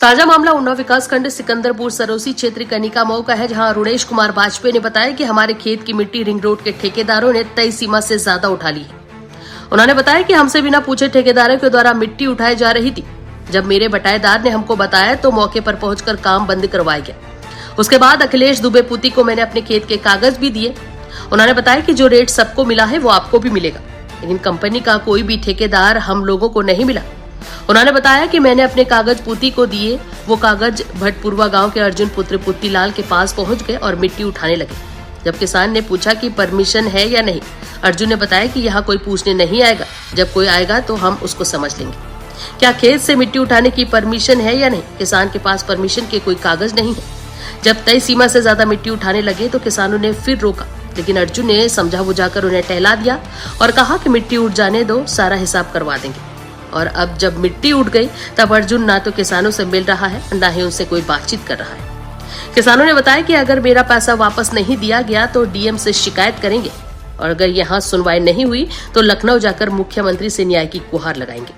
ताजा मामला उन्नाव विकासखंड सिकंदरपुर सरोसी क्षेत्र कनिका मऊ का है, जहां अरुणेश कुमार वाजपेयी ने बताया कि हमारे खेत की मिट्टी रिंग रोड के ठेकेदारों ने तय सीमा से ज्यादा उठा ली है। उन्होंने बताया कि हमसे बिना पूछे ठेकेदारों के द्वारा मिट्टी उठाई जा रही थी। जब मेरे बटाईदार ने हमको बताया तो मौके पर पहुंचकर काम बंद करवाया गया। उसके बाद अखिलेश दुबे पुती को मैंने अपने खेत के कागज भी दिए। उन्होंने बताया कि जो रेट सबको मिला है वो आपको भी मिलेगा, लेकिन कंपनी का कोई भी ठेकेदार हम लोगों को नहीं मिला। उन्होंने बताया कि मैंने अपने कागज पुती को दिए। वो कागज भटपुरवा गांव के अर्जुन पुत्र पुत्तीलाल के पास पहुंच गए और मिट्टी उठाने लगे। जब किसान ने पूछा कि परमिशन है या नहीं, अर्जुन ने बताया कि यहाँ कोई पूछने नहीं आएगा, जब कोई आएगा तो हम उसको समझ लेंगे। क्या खेत से मिट्टी उठाने की परमिशन है या नहीं? किसान के पास परमिशन के कोई कागज नहीं है। जब तय सीमा से ज्यादा मिट्टी उठाने लगे तो किसानों ने फिर रोका, लेकिन अर्जुन ने समझा बुझाकर उन्हें टहला दिया और कहा कि मिट्टी उठ जाने दो, सारा हिसाब करवा देंगे। और अब जब मिट्टी उठ गई तब अर्जुन ना तो किसानों से मिल रहा है, ना ही उनसे कोई बातचीत कर रहा है। किसानों ने बताया कि अगर मेरा पैसा वापस नहीं दिया गया तो डीएम से शिकायत करेंगे, और अगर यहाँ सुनवाई नहीं हुई तो लखनऊ जाकर मुख्यमंत्री से न्याय की गुहार लगाएंगे।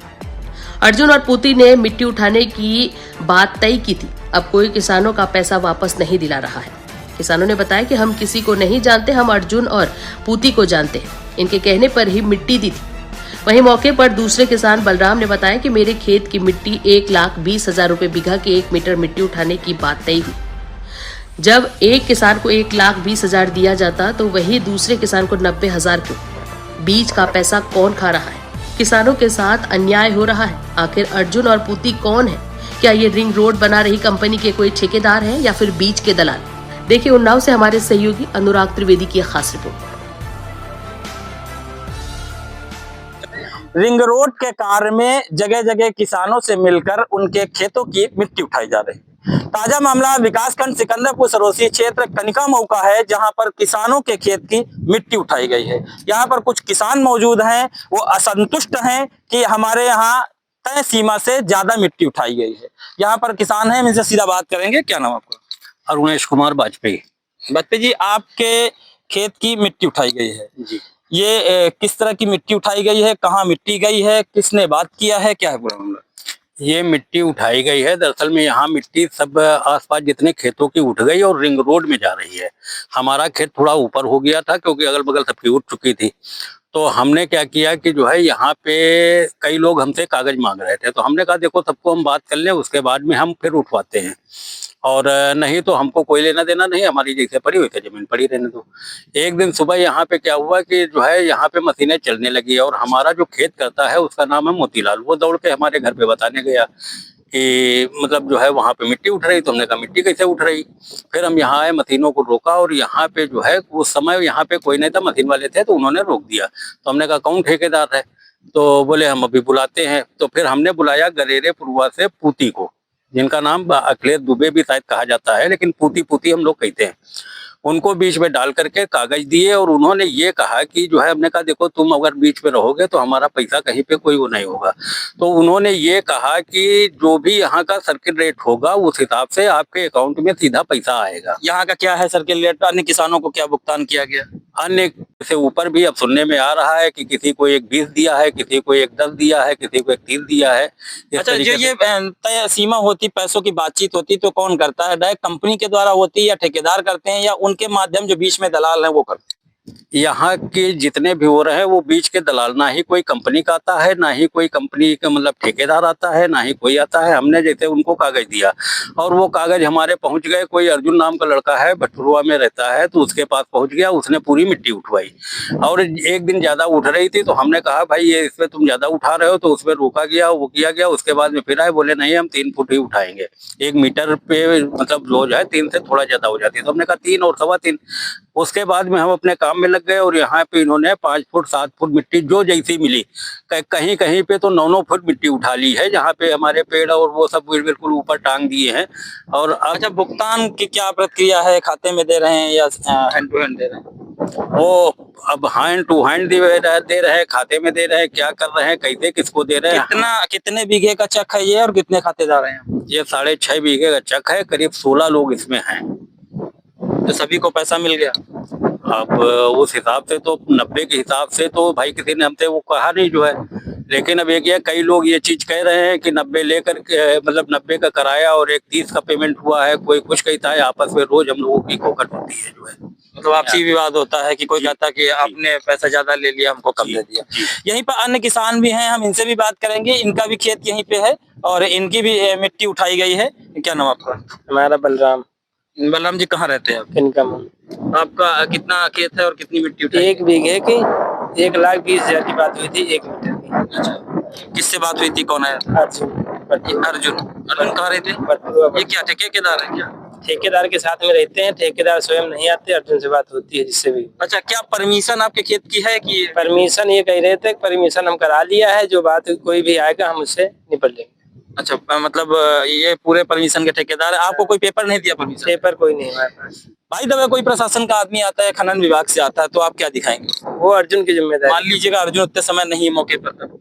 अर्जुन और पुती ने मिट्टी उठाने की बात तय की थी। अब कोई किसानों का पैसा वापस नहीं दिला रहा है। किसानों ने बताया कि हम किसी को नहीं जानते, हम अर्जुन और पुती को जानते हैं। इनके कहने पर ही मिट्टी दी थी। वहीं मौके पर दूसरे किसान बलराम ने बताया कि मेरे खेत की मिट्टी 1,20,000 रुपए बीघा की 1 मीटर मिट्टी उठाने की बात तय हुई। जब एक किसान को 1,20,000 दिया जाता तो वही दूसरे किसान को 90,000 क्यों? बीज का पैसा कौन खा रहा है? किसानों के साथ अन्याय हो रहा है। आखिर अर्जुन और पुती कौन है? क्या ये रिंग रोड बना रही कंपनी के कोई ठेकेदार है या फिर बीज के दलाल? देखिए उन्नाव से हमारे सहयोगी अनुराग त्रिवेदी की खास रिपोर्ट। रिंग रोड के कार्य में जगह जगह किसानों से मिलकर उनके खेतों की मिट्टी उठाई जा रही है। ताजा मामला विकासखंड सिकंदरपुर सरोसी क्षेत्र कनिका मऊ का है, जहां पर किसानों के खेत की मिट्टी उठाई गई है। यहां पर कुछ किसान मौजूद हैं, वो असंतुष्ट हैं कि हमारे यहाँ तय सीमा से ज्यादा मिट्टी उठाई गई है। यहाँ पर किसान हैं, इनसे सीधा बात करेंगे। क्या नाम आपका? अरुणेश कुमार वाजपेयी। वाजपेयी जी, आपके खेत की मिट्टी उठाई गई है जी। ये किस तरह की मिट्टी उठाई गई है? कहाँ मिट्टी गई है? किसने बात किया है? क्या है पूरा मामला? ये मिट्टी उठाई गई है, दरअसल में यहाँ मिट्टी सब आसपास जितने खेतों की उठ गई और रिंग रोड में जा रही है। हमारा खेत थोड़ा ऊपर हो गया था क्योंकि अगल बगल सबकी उठ चुकी थी। तो हमने क्या किया कि जो है यहाँ पे कई लोग हमसे कागज मांग रहे थे, तो हमने कहा देखो सबको हम बात कर लें, उसके बाद में हम फिर उठवाते हैं, और नहीं तो हमको कोई लेना देना नहीं, हमारी जैसे पड़ी हुई जमीन पड़ी रहने दो। एक दिन सुबह यहाँ पे क्या हुआ कि जो है यहाँ पे मशीनें चलने लगी और हमारा जो खेत करता है उसका नाम है मोतीलाल, वो दौड़ के हमारे घर पे बताने गया कि मतलब जो है वहाँ पे मिट्टी उठ रही। तो हमने कहा मिट्टी कैसे उठ रही? फिर हम यहाँ आए, मशीनों को रोका, और यहाँ पे जो है उस समय यहाँ पे कोई नहीं था, मशीन वाले थे, तो उन्होंने रोक दिया। तो हमने कहा कौन ठेकेदार है? तो बोले हम अभी बुलाते हैं। तो फिर हमने बुलाया गरेरे पुरवा से पुती को, जिनका नाम अखिलेश दुबे भी शायद कहा जाता है, लेकिन पुती पुती हम लोग कहते हैं। उनको बीच में डाल करके कागज दिए और उन्होंने ये कहा कि जो है, हमने कहा देखो तुम अगर बीच में रहोगे तो हमारा पैसा कहीं पे कोई वो नहीं होगा। तो उन्होंने ये कहा कि जो भी यहाँ का सर्किल रेट होगा उस हिसाब से आपके अकाउंट में सीधा पैसा आएगा। यहाँ का क्या है सर्किल रेट? अन्य किसानों को क्या भुगतान किया गया? अन्य से ऊपर भी अब सुनने में आ रहा है कि किसी को 1,20 दिया है, किसी को 1,10 दिया है, किसी को 1,30 दिया है। अच्छा, जो ये तय सीमा होती, पैसों की बातचीत होती तो कौन करता है? डायरेक्ट कंपनी के द्वारा होती है या ठेकेदार करते हैं या उनके माध्यम जो बीच में दलाल है वो करते हैं? यहाँ के जितने भी हो रहे हैं वो बीच के दलाल, ना ही कोई कंपनी का आता है, ना ही कोई कंपनी का मतलब ठेकेदार आता है, ना ही कोई आता है। हमने जैसे उनको कागज दिया और वो कागज हमारे पहुंच गए। कोई अर्जुन नाम का लड़का है, भटपुरवा में रहता है, तो उसके पास पहुंच गया, उसने पूरी मिट्टी उठवाई। और एक दिन ज्यादा उठ रही थी तो हमने कहा भाई ये इसमें तुम ज्यादा उठा रहे हो, तो उसमें रोका गया, वो किया गया। उसके बाद में फिर आए, बोले नहीं हम 3 फुट ही उठाएंगे, 1 मीटर पे मतलब रोज है 3 से थोड़ा ज्यादा हो जाती है। तो हमने कहा 3 और 3.25। उसके बाद में हम अपने काम में लग गए और यहाँ पे इन्होंने 5 फुट 7 फुट मिट्टी जो जैसी मिली, कहीं कहीं पे तो 9-9 फुट मिट्टी उठा ली है, जहाँ पे हमारे पेड़ और वो सब बिल्कुल ऊपर टांग दिए हैं। और अच्छा, भुगतान की क्या प्रक्रिया है? खाते में दे रहे हैं या हैंड टू हैंड दे रहे हैं? वो अब हैंड टू हैंड दे रहे हैं, खाते में दे रहे हैं, क्या कर रहे हैं, कैसे किसको दे रहे हैं? कितने बीघे का चक है ये और कितने खातेदार हैं? ये 6.5 बीघे का चक है, करीब 16 लोग इसमें हैं। तो सभी को पैसा मिल गया? अब उस हिसाब से तो 90 के हिसाब से तो भाई किसी ने हमसे वो कहा नहीं जो है, लेकिन अब एक ये कई लोग ये चीज कह रहे हैं कि 90 लेकर के, मतलब 90 का किराया और एक 30 का पेमेंट हुआ है, कोई कुछ कहता है। आपस में रोज हम लोगों की कोकट होती है जो है, मतलब आपसी विवाद होता है कि कोई कहता है कि आपने पैसा ज्यादा ले लिया, हमको कम जी, दे दिया। जी। यहीं पर अन्य किसान भी हैं, हम इनसे भी बात करेंगे। इनका भी खेत यहीं पे है और इनकी भी मिट्टी उठाई गई है। क्या नाम आपका? हमारा बलराम बलराम जी, कहाँ रहते हैं आप? किनका आपका कितना खेत है और कितनी मिट्टी उठाई? 1 बीघे की 1,20,000 की बात हुई थी 1 मीटर की। अच्छा, किससे बात हुई थी? कौन है? अर्जुन अर्जुन कहाँ रहते हैं? बटुआ ये क्या ठेकेदार है क्या? ठेकेदार के साथ में रहते हैं। ठेकेदार स्वयं नहीं आते, अर्जुन से बात होती है जिससे भी। अच्छा, क्या परमिशन आपके खेत की है कि? परमिशन ये कह रहे थे, परमिशन हम करा लिया है, जो बात कोई भी आएगा हम उससे निपट लेंगे। अच्छा, मतलब ये पूरे परमिशन के ठेकेदार है। आपको कोई पेपर नहीं दिया परमिशन? पेपर कोई नहीं हमारे पास। भाई दबे कोई प्रशासन का आदमी आता है, खनन विभाग से आता है, तो आप क्या दिखाएंगे? वो अर्जुन की जिम्मेदारी। मान लीजिएगा अर्जुन उतने समय नहीं है मौके पर, तब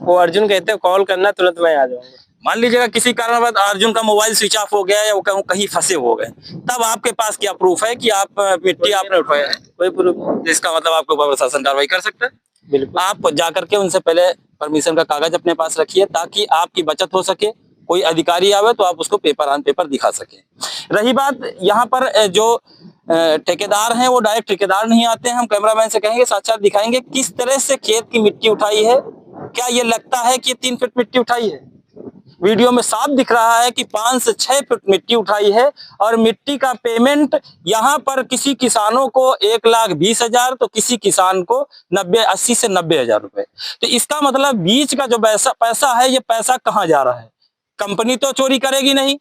वो अर्जुन कहते हैं कॉल करना, तुरंत मैं आ जाऊंगा। मान लीजिएगा किसी कारणवश अर्जुन का मोबाइल स्विच ऑफ हो गया या वो कहीं फंसे हो गए, तब आपके पास क्या प्रूफ है कि आप मिट्टी आपने उठाया है? कोई प्रूफ? इसका मतलब आपके ऊपर प्रशासन कार्रवाई कर सकता है। बिल्कुल। आप जाकर के उनसे पहले परमिशन का कागज अपने पास रखिए, ताकि आपकी बचत हो सके। कोई अधिकारी आवे तो आप उसको पेपर ऑन पेपर दिखा सके। रही बात यहाँ पर जो ठेकेदार हैं, वो डायरेक्ट ठेकेदार नहीं आते हैं। हम कैमरामैन से कहेंगे साक्षात दिखाएंगे किस तरह से खेत की मिट्टी उठाई है। क्या ये लगता है कि 3 फीट मिट्टी उठाई है? वीडियो में साफ दिख रहा है कि 5 से 6 फीट मिट्टी उठाई है। और मिट्टी का पेमेंट यहाँ पर किसी किसानों को 1,20,000 तो किसी किसान को 80 से 90,000 रुपए। तो इसका मतलब बीच का जो पैसा है, ये पैसा कहाँ जा रहा है? कंपनी तो चोरी करेगी नहीं।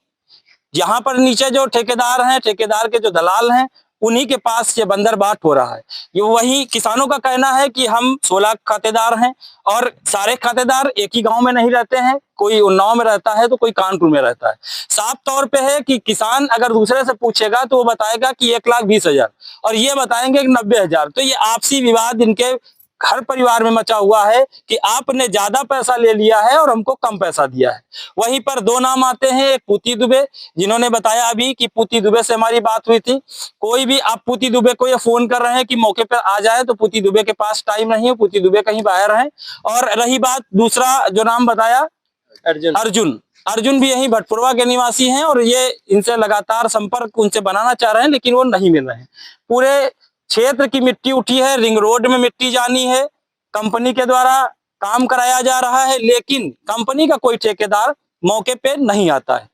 यहाँ पर नीचे जो ठेकेदार हैं, ठेकेदार के जो दलाल हैं, उन्हीं के पास ये बंदरबाट हो रहा है। ये वही किसानों का कहना है कि हम 16 खातेदार हैं और सारे खातेदार एक ही गांव में नहीं रहते हैं। कोई उन्नाव में रहता है तो कोई कानपुर में रहता है। साफ तौर पे है कि किसान अगर दूसरे से पूछेगा तो वो बताएगा कि 1,20,000 और ये बताएंगे कि 90,000। तो ये आपसी विवाद इनके हर परिवार में मचा हुआ है कि आपने ज्यादा पैसा ले लिया है और हमको कम पैसा दिया है। वहीं पर 2 नाम आते हैं, एक पूती दुबे, जिन्होंने बताया अभी कि पूती दुबे से हमारी बात हुई थी। कोई भी आप पूती दुबे को ये फोन कर रहे हैं कि मौके पर आ जाए, तो पूती दुबे के पास टाइम नहीं है, पूती दुबे कहीं बाहर है। और रही बात दूसरा जो नाम बताया, अर्जुन भी यही भटपुरवा के निवासी हैं और ये इनसे लगातार संपर्क उनसे बनाना चाह रहे हैं, लेकिन वो नहीं मिल रहे हैं। पूरे क्षेत्र की मिट्टी उठी है, रिंग रोड में मिट्टी जानी है, कंपनी के द्वारा काम कराया जा रहा है, लेकिन कंपनी का कोई ठेकेदार मौके पे नहीं आता है।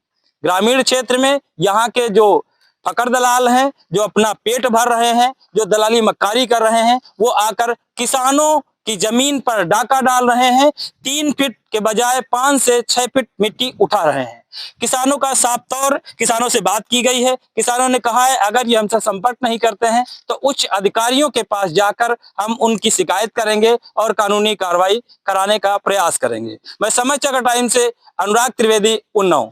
ग्रामीण क्षेत्र में यहाँ के जो फकर दलाल हैं, जो अपना पेट भर रहे हैं, जो दलाली मक्कारी कर रहे हैं, वो आकर किसानों की जमीन पर डाका डाल रहे हैं। 3 फीट के बजाय 5 से 6 फीट मिट्टी उठा रहे हैं। किसानों का साफ तौर किसानों से बात की गई है। किसानों ने कहा है अगर ये हमसे संपर्क नहीं करते हैं तो उच्च अधिकारियों के पास जाकर हम उनकी शिकायत करेंगे और कानूनी कार्रवाई कराने का प्रयास करेंगे। मैं समय चक्र टाइम से अनुराग त्रिवेदी, उन्नाव।